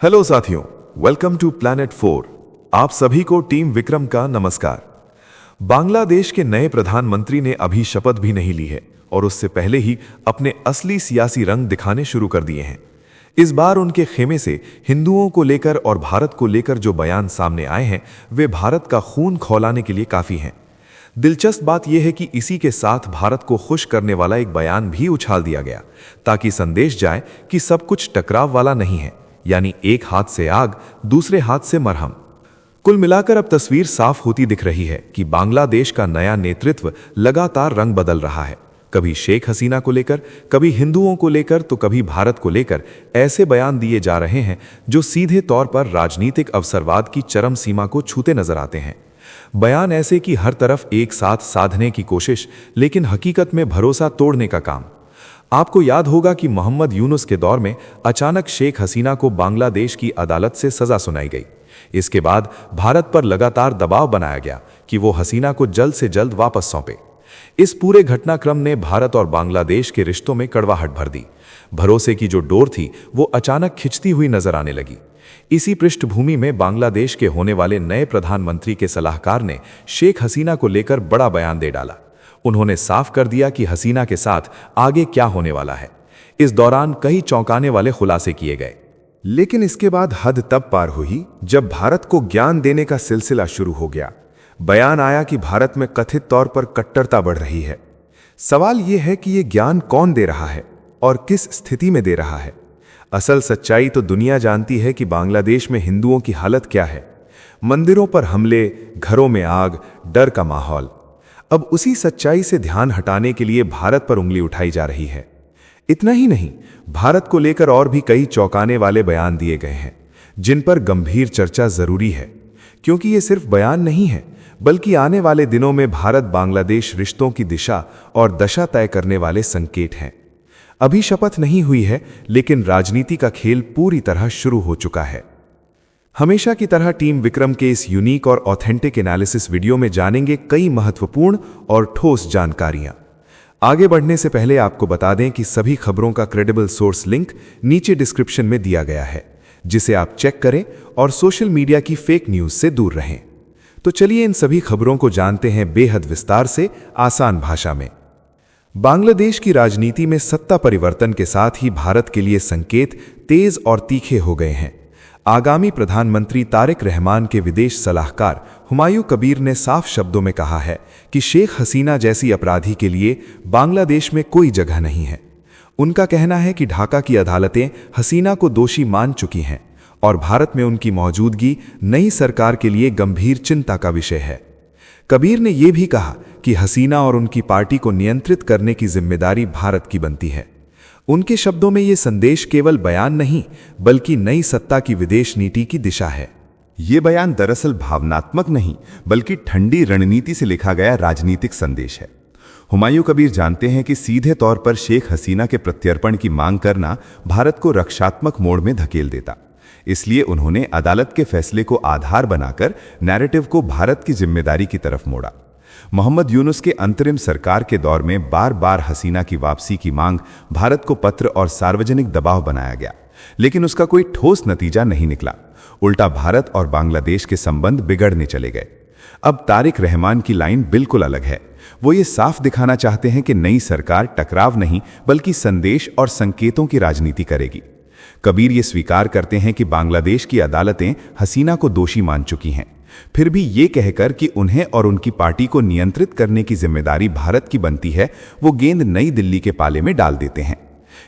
Hello साथियों, welcome to planet 4। आप सभी को टीम विक्रम का नमस्कार। बांग्लादेश के नए प्रधानमंत्री ने अभी शपथ भी नहीं ली है और उससे पहले ही अपने असली सियासी रंग दिखाने शुरू कर दिए हैं। इस बार उनके खेमे से हिंदुओं को लेकर और भारत को लेकर जो बयान सामने आए हैं वे भारत का खून खौलाने के लिए काफी हैं। दिलचस्प बात यह है कि इसी के साथ भारत को खुश करने वाला एक बयान भी उछाल दिया गया ताकि संदेश जाए कि सब कुछ टकराव वाला नहीं है, यानी एक हाथ से आग दूसरे हाथ से मरहम। कुल मिलाकर अब तस्वीर साफ होती दिख रही है कि बांग्लादेश का नया नेतृत्व लगातार रंग बदल रहा है। कभी शेख हसीना को लेकर, कभी हिंदुओं को लेकर, तो कभी भारत को लेकर ऐसे बयान दिए जा रहे हैं जो सीधे तौर पर राजनीतिक अवसरवाद की चरम सीमा को छूते नजर आते हैं। बयान ऐसे कि हर तरफ एक साथ साधने की कोशिश, लेकिन हकीकत में भरोसा तोड़ने का काम। आपको याद होगा कि मोहम्मद यूनुस के दौर में अचानक शेख हसीना को बांग्लादेश की अदालत से सजा सुनाई गई। इसके बाद भारत पर लगातार दबाव बनाया गया कि वो हसीना को जल्द से जल्द वापस सौंपे। इस पूरे घटनाक्रम ने भारत और बांग्लादेश के रिश्तों में कड़वाहट भर दी। भरोसे की जो डोर थी वो अचानक खिंचती हुई नजर आने लगी। इसी पृष्ठभूमि में बांग्लादेश के होने वाले नए प्रधानमंत्री के सलाहकार ने शेख हसीना को लेकर बड़ा बयान दे डाला। उन्होंने साफ कर दिया कि हसीना के साथ आगे क्या होने वाला है। इस दौरान कई चौंकाने वाले खुलासे किए गए। लेकिन इसके बाद हद तब पार हुई जब भारत को ज्ञान देने का सिलसिला शुरू हो गया। बयान आया कि भारत में कथित तौर पर कट्टरता बढ़ रही है। सवाल यह है कि यह ज्ञान कौन दे रहा है और किस स्थिति में दे रहा है। असल सच्चाई तो दुनिया जानती है कि बांग्लादेश में हिंदुओं की हालत क्या है। मंदिरों पर हमले, घरों में आग, डर का माहौल। अब उसी सच्चाई से ध्यान हटाने के लिए भारत पर उंगली उठाई जा रही है। इतना ही नहीं, भारत को लेकर और भी कई चौंकाने वाले बयान दिए गए हैं जिन पर गंभीर चर्चा जरूरी है, क्योंकि ये सिर्फ बयान नहीं है बल्कि आने वाले दिनों में भारत बांग्लादेश रिश्तों की दिशा और दशा तय करने वाले संकेत हैं। अभी शपथ नहीं हुई है, लेकिन राजनीति का खेल पूरी तरह शुरू हो चुका है। हमेशा की तरह टीम विक्रम के इस यूनिक और ऑथेंटिक एनालिसिस वीडियो में जानेंगे कई महत्वपूर्ण और ठोस जानकारियां। आगे बढ़ने से पहले आपको बता दें कि सभी खबरों का क्रेडिबल सोर्स लिंक नीचे डिस्क्रिप्शन में दिया गया है, जिसे आप चेक करें और सोशल मीडिया की फेक न्यूज से दूर रहें। तो चलिए इन सभी खबरों को जानते हैं बेहद विस्तार से, आसान भाषा में। बांग्लादेश की राजनीति में सत्ता परिवर्तन के साथ ही भारत के लिए संकेत तेज और तीखे हो गए हैं। आगामी प्रधानमंत्री तारिक रहमान के विदेश सलाहकार हुमायूं कबीर ने साफ शब्दों में कहा है कि शेख हसीना जैसी अपराधी के लिए बांग्लादेश में कोई जगह नहीं है। उनका कहना है कि ढाका की अदालतें हसीना को दोषी मान चुकी हैं और भारत में उनकी मौजूदगी नई सरकार के लिए गंभीर चिंता का विषय है। कबीर ने यह भी कहा कि हसीना और उनकी पार्टी को नियंत्रित करने की जिम्मेदारी भारत की बनती है। उनके शब्दों में यह संदेश केवल बयान नहीं बल्कि नई सत्ता की विदेश नीति की दिशा है। ये बयान दरअसल भावनात्मक नहीं बल्कि ठंडी रणनीति से लिखा गया राजनीतिक संदेश है। हुमायूं कबीर जानते हैं कि सीधे तौर पर शेख हसीना के प्रत्यर्पण की मांग करना भारत को रक्षात्मक मोड़ में धकेल देता। इसलिए उन्होंने अदालत के फैसले को आधार बनाकर नैरेटिव को भारत की जिम्मेदारी की तरफ मोड़ा। मोहम्मद यूनुस के अंतरिम सरकार के दौर में बार बार हसीना की वापसी की मांग भारत को पत्र और सार्वजनिक दबाव बनाया गया, लेकिन उसका कोई ठोस नतीजा नहीं निकला। उल्टा भारत और बांग्लादेश के संबंध बिगड़ने चले गए। अब तारिक रहमान की लाइन बिल्कुल अलग है। वो ये साफ दिखाना चाहते हैं कि नई सरकार टकराव नहीं बल्कि संदेश और संकेतों की राजनीति करेगी। कबीर ये स्वीकार करते हैं कि बांग्लादेश की अदालतें हसीना को दोषी मान चुकी हैं, फिर भी ये कहकर कि उन्हें और उनकी पार्टी को नियंत्रित करने की जिम्मेदारी भारत की बनती है, वो गेंद नई दिल्ली के पाले में डाल देते हैं।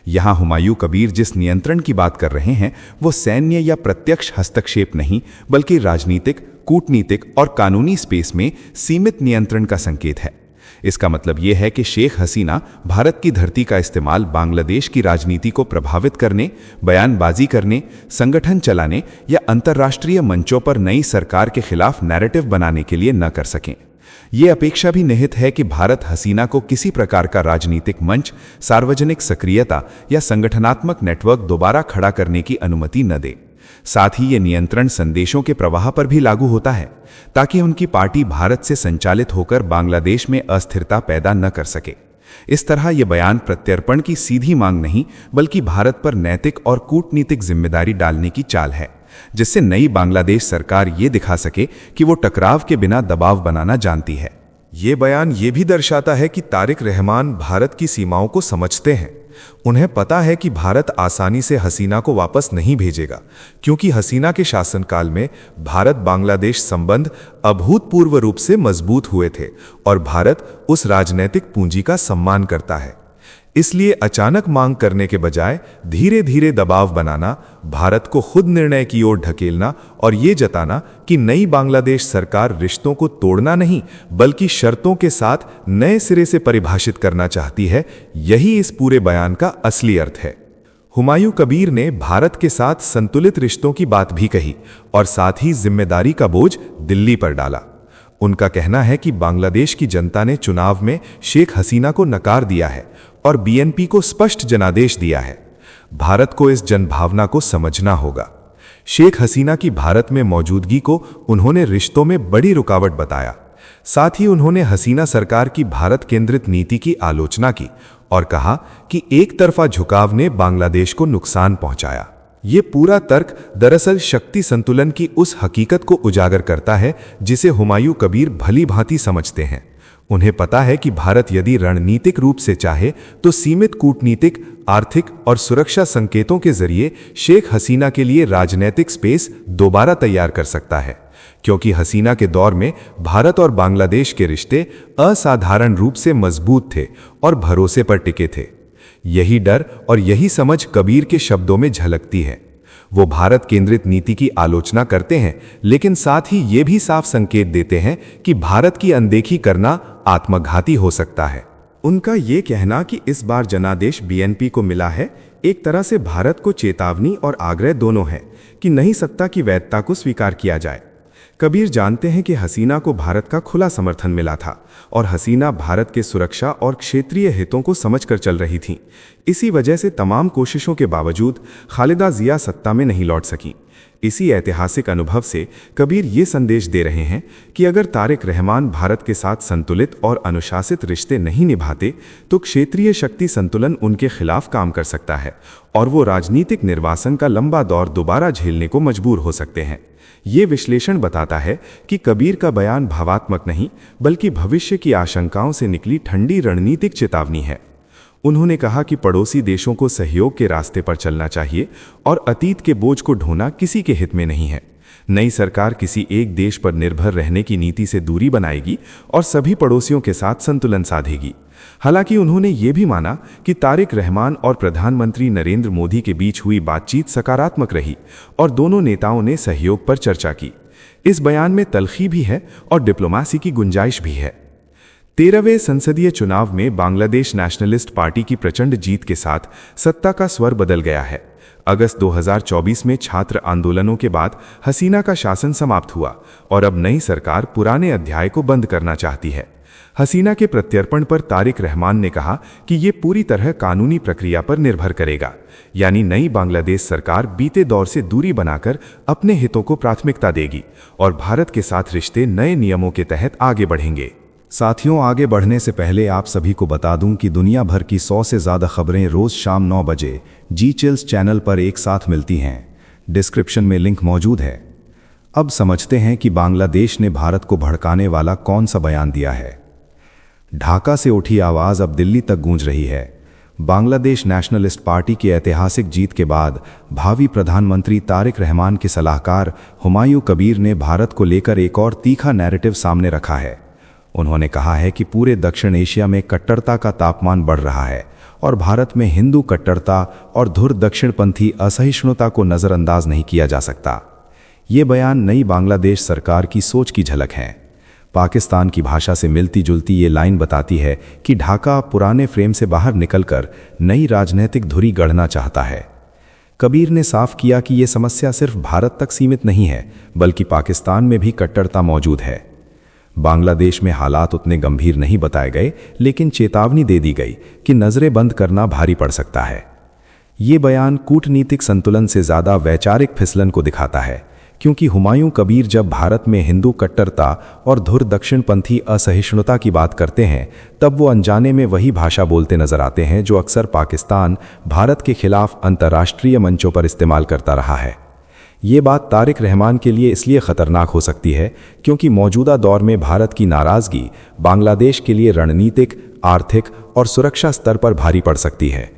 यहां हुमायूं कबीर जिस नियंत्रण की बात कर रहे हैं वो सैन्य या प्रत्यक्ष हस्तक्षेप नहीं बल्कि राजनीतिक, कूटनीतिक और कानूनी स्पेस में सीमित नियंत्रण का संकेत है। इसका मतलब यह है कि शेख हसीना भारत की धरती का इस्तेमाल बांग्लादेश की राजनीति को प्रभावित करने, बयानबाजी करने, संगठन चलाने या अंतर्राष्ट्रीय मंचों पर नई सरकार के खिलाफ नैरेटिव बनाने के लिए न कर सकें। ये अपेक्षा भी निहित है कि भारत हसीना को किसी प्रकार का राजनीतिक मंच, सार्वजनिक सक्रियता या संगठनात्मक नेटवर्क दोबारा खड़ा करने की अनुमति न दे। साथ ही ये नियंत्रण संदेशों के प्रवाह पर भी लागू होता है ताकि उनकी पार्टी भारत से संचालित होकर बांग्लादेश में अस्थिरता पैदा न कर सके। इस तरह यह बयान प्रत्यर्पण की सीधी मांग नहीं, बल्कि भारत पर नैतिक और कूटनीतिक जिम्मेदारी डालने की चाल है, जिससे नई बांग्लादेश सरकार ये दिखा सके कि वो टकराव के बिना दबाव बनाना जानती है। ये बयान ये भी दर्शाता है कि तारिक रहमान भारत की सीमाओं को समझते हैं। उन्हें पता है कि भारत आसानी से हसीना को वापस नहीं भेजेगा, क्योंकि हसीना के शासनकाल में भारत बांग्लादेश संबंध अभूतपूर्व रूप से मजबूत हुए थे और भारत उस राजनीतिक पूंजी का सम्मान करता है। इसलिए अचानक मांग करने के बजाय धीरे धीरे दबाव बनाना, भारत को खुद निर्णय की ओर ढकेलना और ये जताना कि नई बांग्लादेश सरकार रिश्तों को तोड़ना नहीं, बल्कि शर्तों के साथ नए सिरे से परिभाषित करना चाहती है, यही इस पूरे बयान का असली अर्थ है। हुमायूं कबीर ने भारत के साथ संतुलित रिश्तों की बात भी कही और साथ ही जिम्मेदारी का बोझ दिल्ली पर डाला। उनका कहना है कि बांग्लादेश की जनता ने चुनाव में शेख हसीना को नकार दिया है और बीएनपी को स्पष्ट जनादेश दिया है। भारत को इस जनभावना को समझना होगा। शेख हसीना की भारत में मौजूदगी को उन्होंने रिश्तों में बड़ी रुकावट बताया। साथ ही उन्होंने हसीना सरकार की भारत केंद्रित नीति की आलोचना की और कहा कि एक तरफा झुकाव ने बांग्लादेश को नुकसान पहुंचाया। ये पूरा तर्क दरअसल शक्ति संतुलन की उस हकीकत को उजागर करता है जिसे हुमायूं कबीर भली भांति समझते हैं। उन्हें पता है कि भारत यदि रणनीतिक रूप से चाहे तो सीमित कूटनीतिक, आर्थिक और सुरक्षा संकेतों के जरिए शेख हसीना के लिए राजनीतिक स्पेस दोबारा तैयार कर सकता है, क्योंकि हसीना के दौर में भारत और बांग्लादेश के रिश्ते असाधारण रूप से मजबूत थे और भरोसे पर टिके थे। यही डर और यही समझ कबीर के शब्दों में झलकती है। वो भारत केंद्रित नीति की आलोचना करते हैं, लेकिन साथ ही ये भी साफ संकेत देते हैं कि भारत की अनदेखी करना आत्मघाती हो सकता है। उनका ये कहना कि इस बार जनादेश बीएनपी को मिला है, एक तरह से भारत को चेतावनी और आग्रह दोनों है कि नहीं सकता कि वैधता को स्वीकार किया जाए। कबीर जानते हैं कि हसीना को भारत का खुला समर्थन मिला था और हसीना भारत के सुरक्षा और क्षेत्रीय हितों को समझकर चल रही थी। इसी वजह से तमाम कोशिशों के बावजूद खालिदा जिया सत्ता में नहीं लौट सकी। इसी ऐतिहासिक अनुभव से कबीर ये संदेश दे रहे हैं कि अगर तारिक रहमान भारत के साथ संतुलित और अनुशासित रिश्ते नहीं निभाते तो क्षेत्रीय शक्ति संतुलन उनके खिलाफ काम कर सकता है और वो राजनीतिक निर्वासन का लंबा दौर दोबारा झेलने को मजबूर हो सकते हैं। ये विश्लेषण बताता है कि कबीर का बयान भावात्मक नहीं, बल्कि भविष्य की आशंकाओं से निकली ठंडी रणनीतिक चेतावनी है। उन्होंने कहा कि पड़ोसी देशों को सहयोग के रास्ते पर चलना चाहिए और अतीत के बोझ को ढोना किसी के हित में नहीं है। नई सरकार किसी एक देश पर निर्भर रहने की नीति से दूरी बनाएगी और सभी पड़ोसियों के साथ संतुलन साधेगी। हालांकि उन्होंने ये भी माना कि तारिक रहमान और प्रधानमंत्री नरेंद्र मोदी के बीच हुई बातचीत सकारात्मक रही और दोनों नेताओं ने सहयोग पर चर्चा की। इस बयान में तलखी भी है और डिप्लोमेसी की गुंजाइश भी है। 13वें संसदीय चुनाव में बांग्लादेश नेशनलिस्ट पार्टी की प्रचंड जीत के साथ सत्ता का स्वर बदल गया है। अगस्त 2024 में छात्र आंदोलनों के बाद हसीना का शासन समाप्त हुआ और अब नई सरकार पुराने अध्याय को बंद करना चाहती है। हसीना के प्रत्यर्पण पर तारिक रहमान ने कहा कि ये पूरी तरह कानूनी प्रक्रिया पर निर्भर करेगा, यानी नई बांग्लादेश सरकार बीते दौर से दूरी बनाकर अपने हितों को प्राथमिकता देगी और भारत के साथ रिश्ते नए नियमों के तहत आगे बढ़ेंगे। साथियों, आगे बढ़ने से पहले आप सभी को बता दूं कि दुनिया भर की 100 से ज़्यादा खबरें रोज़ शाम 9 बजे जी चिल्स चैनल पर एक साथ मिलती हैं। डिस्क्रिप्शन में लिंक मौजूद है। अब समझते हैं कि बांग्लादेश ने भारत को भड़काने वाला कौन सा बयान दिया है। ढाका से उठी आवाज़ अब दिल्ली तक गूंज रही है। बांग्लादेश नेशनलिस्ट पार्टी की ऐतिहासिक जीत के बाद भावी प्रधानमंत्री तारिक रहमान के सलाहकार हुमायूं कबीर ने भारत को लेकर एक और तीखा नैरेटिव सामने रखा है। उन्होंने कहा है कि पूरे दक्षिण एशिया में कट्टरता का तापमान बढ़ रहा है और भारत में हिंदू कट्टरता और धुर दक्षिणपंथी असहिष्णुता को नज़रअंदाज नहीं किया जा सकता। ये बयान नई बांग्लादेश सरकार की सोच की झलक है। पाकिस्तान की भाषा से मिलती जुलती ये लाइन बताती है कि ढाका पुराने फ्रेम से बाहर निकलकर नई राजनीतिक धुरी गढ़ना चाहता है। कबीर ने साफ किया कि ये समस्या सिर्फ भारत तक सीमित नहीं है, बल्कि पाकिस्तान में भी कट्टरता मौजूद है। बांग्लादेश में हालात उतने गंभीर नहीं बताए गए, लेकिन चेतावनी दे दी गई कि नजरें बंद करना भारी पड़ सकता है। ये बयान कूटनीतिक संतुलन से ज़्यादा वैचारिक फिसलन को दिखाता है, क्योंकि हुमायूं कबीर जब भारत में हिंदू कट्टरता और धुर दक्षिणपंथी असहिष्णुता की बात करते हैं तब वो अनजाने में वही भाषा बोलते नजर आते हैं जो अक्सर पाकिस्तान भारत के खिलाफ अंतर्राष्ट्रीय मंचों पर इस्तेमाल करता रहा है। ये बात तारिक रहमान के लिए इसलिए खतरनाक हो सकती है क्योंकि मौजूदा दौर में भारत की नाराजगी बांग्लादेश के लिए रणनीतिक, आर्थिक और सुरक्षा स्तर पर भारी पड़ सकती है।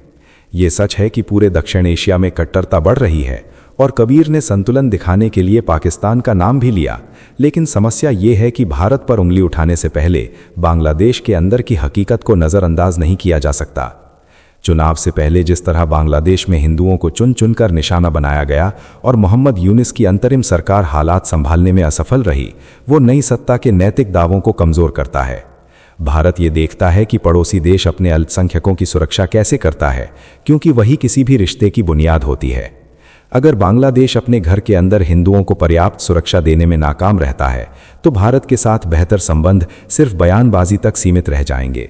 ये सच है कि पूरे दक्षिण एशिया में कट्टरता बढ़ रही है और कबीर ने संतुलन दिखाने के लिए पाकिस्तान का नाम भी लिया, लेकिन समस्या ये है कि भारत पर उंगली उठाने से पहले बांग्लादेश के अंदर की हकीकत को नज़रअंदाज नहीं किया जा सकता। चुनाव से पहले जिस तरह बांग्लादेश में हिंदुओं को चुन चुनकर निशाना बनाया गया और मोहम्मद यूनिस की अंतरिम सरकार हालात संभालने में असफल रही, वो नई सत्ता के नैतिक दावों को कमजोर करता है। भारत ये देखता है कि पड़ोसी देश अपने अल्पसंख्यकों की सुरक्षा कैसे करता है, क्योंकि वही किसी भी रिश्ते की बुनियाद होती है। अगर बांग्लादेश अपने घर के अंदर हिंदुओं को पर्याप्त सुरक्षा देने में नाकाम रहता है तो भारत के साथ बेहतर संबंध सिर्फ बयानबाजी तक सीमित रह जाएंगे।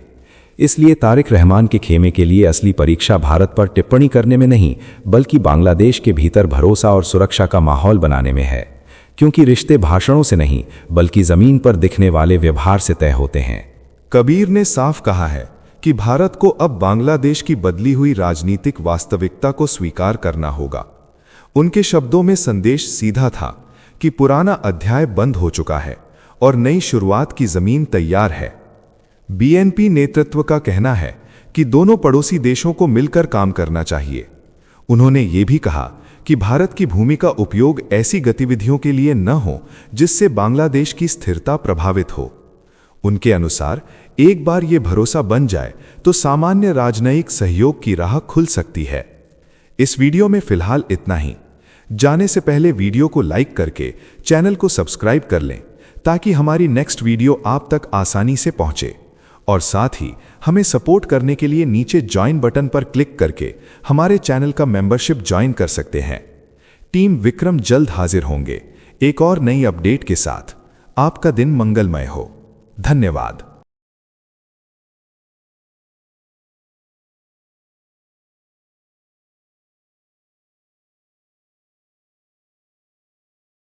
इसलिए तारिक रहमान के खेमे के लिए असली परीक्षा भारत पर टिप्पणी करने में नहीं बल्कि बांग्लादेश के भीतर भरोसा और सुरक्षा का माहौल बनाने में है, क्योंकि रिश्ते भाषणों से नहीं बल्कि जमीन पर दिखने वाले व्यवहार से तय होते हैं। कबीर ने साफ कहा है कि भारत को अब बांग्लादेश की बदली हुई राजनीतिक वास्तविकता को स्वीकार करना होगा। उनके शब्दों में संदेश सीधा था कि पुराना अध्याय बंद हो चुका है और नई शुरुआत की जमीन तैयार है। बीएनपी नेतृत्व का कहना है कि दोनों पड़ोसी देशों को मिलकर काम करना चाहिए। उन्होंने ये भी कहा कि भारत की भूमि का उपयोग ऐसी गतिविधियों के लिए न हो जिससे बांग्लादेश की स्थिरता प्रभावित हो। उनके अनुसार एक बार ये भरोसा बन जाए तो सामान्य राजनयिक सहयोग की राह खुल सकती है। इस वीडियो में फिलहाल इतना ही। जाने से पहले वीडियो को लाइक करके चैनल को सब्सक्राइब कर लें ताकि हमारी नेक्स्ट वीडियो आप तक आसानी से पहुंचे, और साथ ही हमें सपोर्ट करने के लिए नीचे ज्वाइन बटन पर क्लिक करके हमारे चैनल का मेंबरशिप ज्वाइन कर सकते हैं। टीम विक्रम जल्द हाजिर होंगे एक और नई अपडेट के साथ। आपका दिन मंगलमय हो। धन्यवाद।